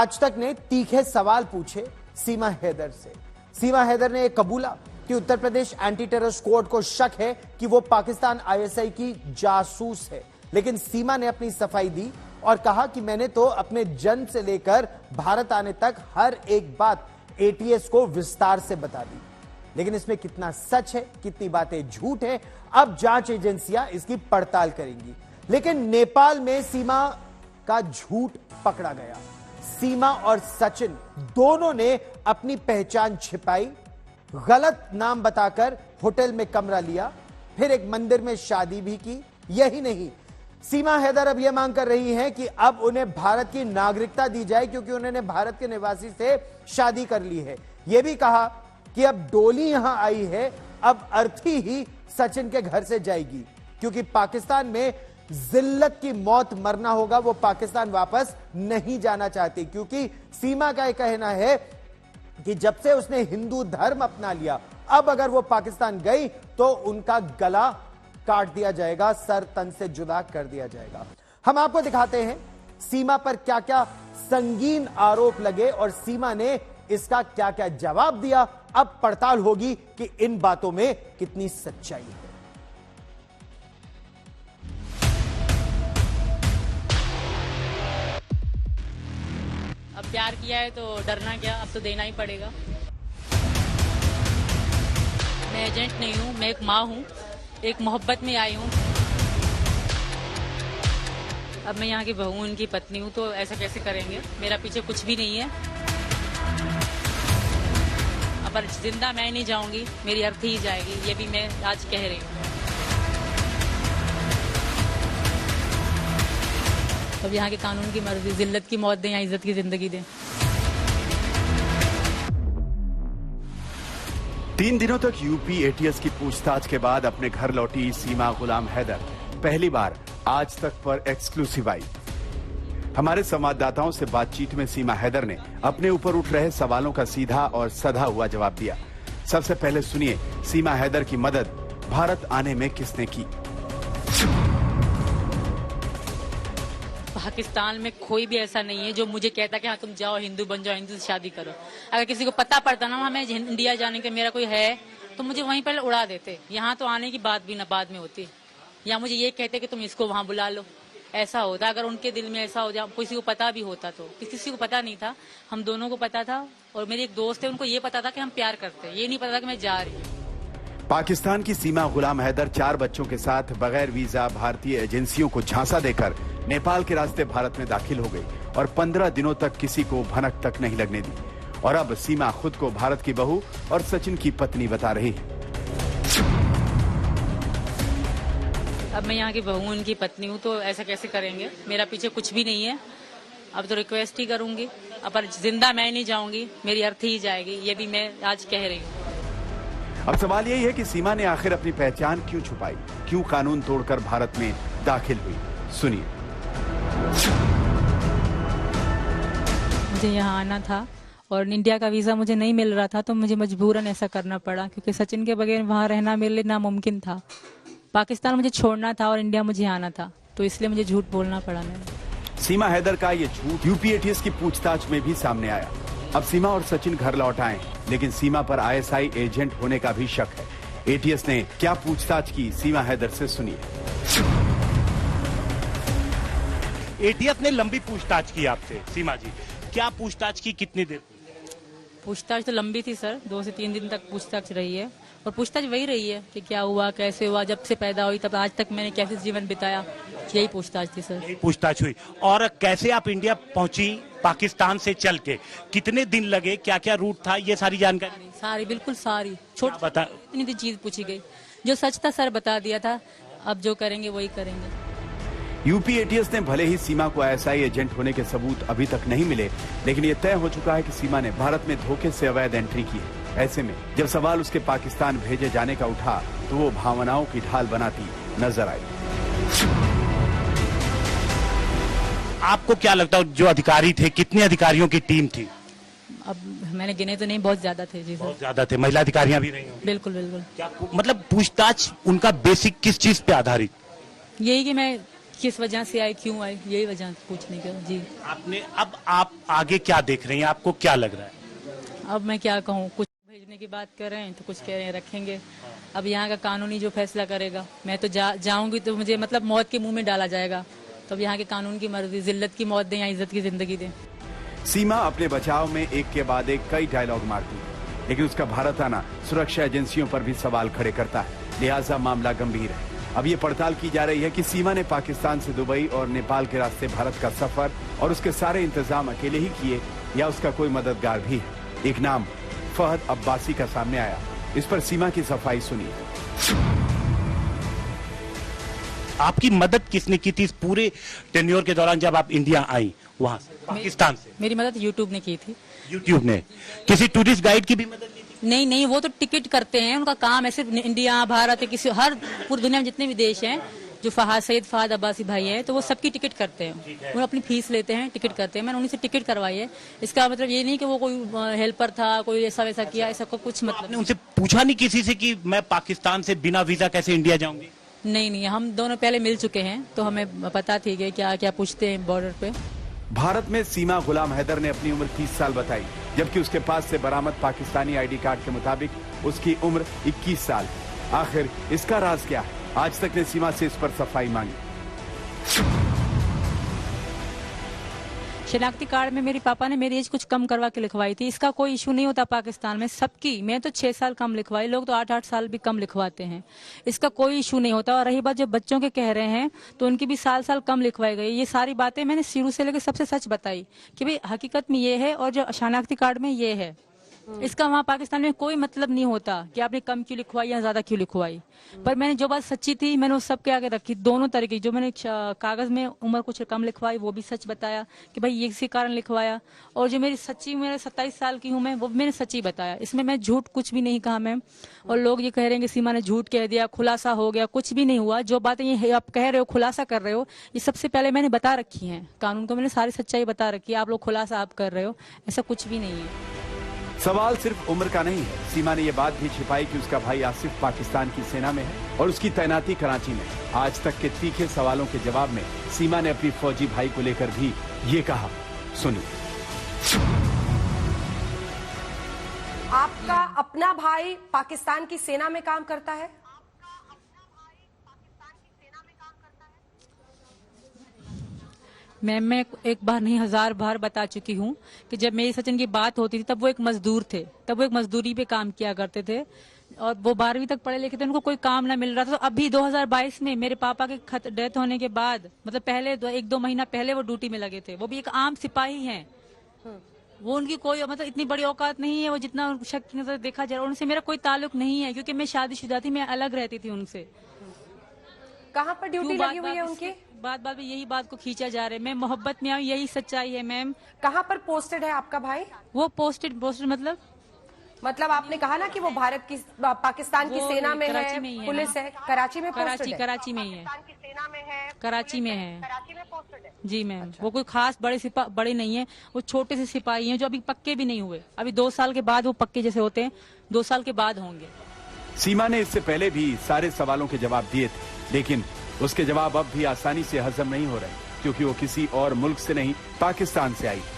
आज तक ने तीखे सवाल पूछे सीमा हैदर से। सीमा हैदर ने यह कबूला कि Uttar Pradesh anti terror squad को शक है कि वो पाकिस्तान आईएसआई की जासूस है, लेकिन सीमा ने अपनी सफाई दी और कहा कि मैंने तो अपने जन्म से लेकर भारत आने तक हर एक बात एटीएस को विस्तार से बता दी। लेकिन इसमें कितना सच है, कितनी बातें झूठ है, अब जांच एजेंसियां इसकी पड़ताल करेंगी। लेकिन नेपाल में सीमा का झूठ पकड़ा गया। सीमा और सचिन दोनों ने अपनी पहचान छिपाई, गलत नाम बताकर होटल में कमरा लिया, फिर एक मंदिर में शादी भी की। यही नहीं, सीमा हैदर अब यह मांग कर रही हैं कि अब उन्हें भारत की नागरिकता दी जाए क्योंकि उन्होंने भारत के निवासी से शादी कर ली है। यह भी कहा कि अब डोली यहां आई है, अब अर्थी ही सचिन के घर से जाएगी क्योंकि पाकिस्तान में जिल्लत की मौत मरना होगा। वो पाकिस्तान वापस नहीं जाना चाहती क्योंकि सीमा का यह कहना है कि जब से उसने हिंदू धर्म अपना लिया, अब अगर वो पाकिस्तान गई तो उनका गला काट दिया जाएगा, सर तन से जुदा कर दिया जाएगा। हम आपको दिखाते हैं सीमा पर क्या क्या संगीन आरोप लगे और सीमा ने इसका क्या क्या जवाब दिया। अब पड़ताल होगी कि इन बातों में कितनी सच्चाई है। अब प्यार किया है तो डरना क्या, अब तो देना ही पड़ेगा। मैं एजेंट नहीं हूं, मैं एक माँ हूं, एक मोहब्बत में आई हूं। अब मैं यहाँ की बहू, उनकी पत्नी हूं, तो ऐसा कैसे करेंगे? मेरा पीछे कुछ भी नहीं है। अब जिंदा मैं नहीं जाऊंगी, मेरी अर्थी ही जाएगी, ये भी मैं आज कह रही हूँ। अब यहाँ के कानून की मर्जी, जिल्लत की मौत दें या इज्जत की जिंदगी दें। 3 दिनों तक यूपी एटीएस की पूछताछ के बाद अपने घर लौटी सीमा गुलाम हैदर पहली बार आज तक पर एक्सक्लूसिव आई। हमारे संवाददाताओं से बातचीत में सीमा हैदर ने अपने ऊपर उठ रहे सवालों का सीधा और सधा हुआ जवाब दिया। सबसे पहले सुनिए सीमा हैदर की मदद भारत आने में किसने की। पाकिस्तान में कोई भी ऐसा नहीं है जो मुझे कहता कि हाँ तुम जाओ हिंदू बन जाओ, हिंदू से शादी करो। अगर किसी को पता पड़ता ना हमें इंडिया जाने का मेरा कोई है तो मुझे वहीं पर उड़ा देते। यहाँ तो आने की बात भी ना बाद में होती, या मुझे ये कहते कि तुम इसको वहां बुला लो। ऐसा होता अगर उनके दिल में ऐसा हो जाए, किसी को पता भी होता तो। किसी को पता नहीं था, हम दोनों को पता था। और मेरे एक दोस्त है, उनको ये पता था कि हम प्यार करते हैं, ये नहीं पता था कि मैं जा रही हूँ। पाकिस्तान की सीमा गुलाम हैदर 4 बच्चों के साथ बगैर वीजा भारतीय एजेंसियों को झांसा देकर नेपाल के रास्ते भारत में दाखिल हो गई और 15 दिनों तक किसी को भनक तक नहीं लगने दी। और अब सीमा खुद को भारत की बहू और सचिन की पत्नी बता रही है। अब मैं यहाँ की बहू, उनकी पत्नी हूँ, तो ऐसा कैसे करेंगे? मेरा पीछे कुछ भी नहीं है। अब तो रिक्वेस्ट ही करूंगी, अब जिंदा मैं नहीं जाऊंगी, मेरी अर्थी ही जाएगी, ये भी मैं आज कह रही हूँ। अब सवाल यही है कि सीमा ने आखिर अपनी पहचान क्यों छुपाई, क्यों कानून तोड़कर भारत में दाखिल हुई। सुनिए। मुझे यहाँ आना था और इंडिया का वीजा मुझे नहीं मिल रहा था, तो मुझे मजबूरन ऐसा करना पड़ा क्योंकि सचिन के बगैर वहाँ रहना मेरे लिए नामुमकिन था। पाकिस्तान मुझे छोड़ना था और इंडिया मुझे आना था, तो इसलिए मुझे झूठ बोलना पड़ा। मैंने सीमा हैदर का ये झूठ यूपी एटीएस की पूछताछ में भी सामने आया। अब सीमा और सचिन घर लौट आए, लेकिन सीमा पर आईएसआई एजेंट होने का भी शक है। एटीएस ने क्या पूछताछ की, सीमा हैदर से सुनिए। एटीएस ने लंबी पूछताछ की आपसे, सीमा जी, क्या पूछताछ की, कितनी देर? पूछताछ तो लंबी थी सर, 2 से 3 दिन तक पूछताछ रही है। और पूछताछ वही रही है कि क्या हुआ, कैसे हुआ, जब से पैदा हुई तब आज तक मैंने कैसे जीवन बिताया, यही पूछताछ थी सर। यही पूछताछ हुई। और कैसे आप इंडिया पहुंची पाकिस्तान से चल के, कितने दिन लगे, क्या क्या रूट था, ये सारी जानकारी? सारी, बिल्कुल सारी। छोटी बता, इतनी चीज पूछी गई, जो सच था सर बता दिया था। अब जो करेंगे वही करेंगे। यूपी एटीएस ने भले ही सीमा को आईएसआई एजेंट होने के सबूत अभी तक नहीं मिले, लेकिन यह तय हो चुका है कि सीमा ने भारत में धोखे से अवैध एंट्री की है। ऐसे में जब सवाल उसके पाकिस्तान भेजे जाने का उठा तो वो भावनाओं की ढाल बनाती नजर आई। आपको क्या लगता है जो अधिकारी थे, कितने अधिकारियों की टीम थी? अब मैंने गिने तो नहीं, बहुत ज्यादा थे जी सर। बहुत ज्यादा थे, महिला अधिकारियां भी नहीं होंगी? बिल्कुल बिल्कुल। क्या मतलब पूछताछ उनका बेसिक किस चीज पे आधारित? यही कि मैं किस वजह से आई, क्यों आई, यही वजह पूछने का। जी आपने अब आप आगे क्या देख रहे हैं, आपको क्या लग रहा है? अब मैं क्या कहूँ, कुछ भेजने की बात कर रहे हैं तो कुछ कह रहे हैं रखेंगे। अब यहाँ का कानूनी जो फैसला करेगा, मैं तो जाऊंगी तो मुझे मतलब मौत के मुंह में डाला जाएगा। तो अब यहाँ के कानून की मर्जी, जिल्लत की मौत दें या इज्जत की जिंदगी दें। सीमा अपने बचाव में एक के बाद एक कई डायलॉग मारती है, लेकिन उसका भारत आना सुरक्षा एजेंसियों पर भी सवाल खड़े करता है, लिहाजा मामला गंभीर है। अब ये पड़ताल की जा रही है कि सीमा ने पाकिस्तान से दुबई और नेपाल के रास्ते भारत का सफर और उसके सारे इंतजाम अकेले ही किए या उसका कोई मददगार भी है। एक नाम फहद अब्बासी का सामने आया, इस पर सीमा की सफाई सुनिए। आपकी मदद किसने की थी इस पूरे टेन्योर के दौरान जब आप इंडिया आई वहां से, पाकिस्तान से? मेरी मदद यूट्यूब ने की थी। यूट्यूब ने? किसी टूरिस्ट गाइड की भी मदद ली थी? नहीं नहीं, वो तो टिकट करते हैं, उनका काम है सिर्फ इंडिया, भारत, किसी हर पूरी दुनिया में जितने भी देश हैं, जो सैयद फहद अब्बासी भाई है, तो वो सबकी टिकट करते हैं। वो अपनी फीस लेते हैं, टिकट करते हैं। मैंने उन्हीं से टिकट करवाई है। इसका मतलब ये नहीं कि वो कोई हेल्पर था, कोई ऐसा वैसा किया, ऐसा कुछ मतलब। आपने उनसे पूछा नहीं किसी से कि मैं पाकिस्तान से बिना वीजा कैसे इंडिया जाऊंगी? नहीं नहीं, हम दोनों पहले मिल चुके हैं तो हमें पता थी कि क्या क्या पूछते हैं बॉर्डर पे। भारत में सीमा गुलाम हैदर ने अपनी उम्र 30 साल बताई, जबकि उसके पास से बरामद पाकिस्तानी आईडी कार्ड के मुताबिक उसकी उम्र 21 साल है। आखिर इसका राज क्या है? आज तक ने सीमा से इस पर सफाई मांगी। शनाख्ती कार्ड में मेरे पापा ने मेरी एज कुछ कम करवा के लिखवाई थी। इसका कोई इशू नहीं होता पाकिस्तान में, सबकी। मैं तो 6 साल कम लिखवाई, लोग तो 8-8 साल भी कम लिखवाते हैं। इसका कोई इशू नहीं होता। और रही बात जो बच्चों के कह रहे हैं, तो उनकी भी साल कम लिखवाई गई। ये सारी बातें मैंने शुरू से लेकर सबसे सच बताई कि भाई हकीकत में ये है और जो शनाख्ती कार्ड में ये है। इसका वहाँ पाकिस्तान में कोई मतलब नहीं होता कि आपने कम क्यों लिखवाई या ज्यादा क्यों लिखवाई। पर मैंने जो बात सच्ची थी मैंने उस सबके आगे रखी, दोनों तरीके। जो मैंने कागज में उम्र कुछ कम लिखवाई वो भी सच बताया कि भाई ये इसी कारण लिखवाया, और जो मेरी सच्ची, मेरे 27 साल की हूँ मैं, वो मैंने सच्ची बताया। इसमें मैं झूठ कुछ भी नहीं कहा मैम। और लोग ये कह रहे हैं कि सीमा ने झूठ कह दिया, खुलासा हो गया, कुछ भी नहीं हुआ। जो बातें ये आप कह रहे हो, खुलासा कर रहे हो, ये सबसे पहले मैंने बता रखी है। कानून को मैंने सारी सच्चाई बता रखी है। आप लोग खुलासा आप कर रहे हो, ऐसा कुछ भी नहीं है। सवाल सिर्फ उम्र का नहीं है। सीमा ने यह बात भी छिपाई कि उसका भाई आसिफ पाकिस्तान की सेना में है और उसकी तैनाती कराची में। आज तक के तीखे सवालों के जवाब में सीमा ने अपनी फौजी भाई को लेकर भी ये कहा, सुनिए। आपका अपना भाई पाकिस्तान की सेना में काम करता है? मैम मैं एक बार नहीं 1000 बार बता चुकी हूँ कि जब मेरी सचिन की बात होती थी तब वो एक मजदूर थे, तब वो एक मजदूरी पे काम किया करते थे और वो 12वीं तक पढ़े लिखे थे, उनको कोई काम ना मिल रहा था। तो अभी 2022 में मेरे पापा के डेथ होने के बाद, मतलब पहले 1-2 महीना पहले वो ड्यूटी में लगे थे। वो भी एक आम सिपाही हैं। वो उनकी कोई मतलब इतनी बड़ी औकात नहीं है, वो जितना शक्ति नजर देखा जा रहा है। उनसे मेरा कोई ताल्लुक नहीं है क्योंकि मैं शादीशुदा थी, मैं अलग रहती थी उनसे। कहाँ पर ड्यूटी लगी हुई है उनकी? बात में यही बात को खींचा जा रहा है। मैं मोहब्बत में आई, यही सच्चाई है मैम। कहाँ पर पोस्टेड है आपका भाई? वो पोस्टेड मतलब आपने कहा ना कि वो भारत की, पाकिस्तान की सेना में है, पुलिस है। कराची में पोस्टेड है? कराची में ही है। पाकिस्तान की सेना में है, कराची में है। कराची में पोस्टेड है जी मैम। वो कोई खास बड़े नहीं है, वो छोटे से सिपाही हैं जो अभी पक्के भी नहीं हुए। अभी 2 साल के बाद वो पक्के जैसे होते हैं, 2 साल के बाद होंगे। सीमा ने इससे पहले भी सारे सवालों के जवाब दिए थे, लेकिन उसके जवाब अब भी आसानी से हजम नहीं हो रहे क्योंकि वो किसी और मुल्क से नहीं, पाकिस्तान से आई।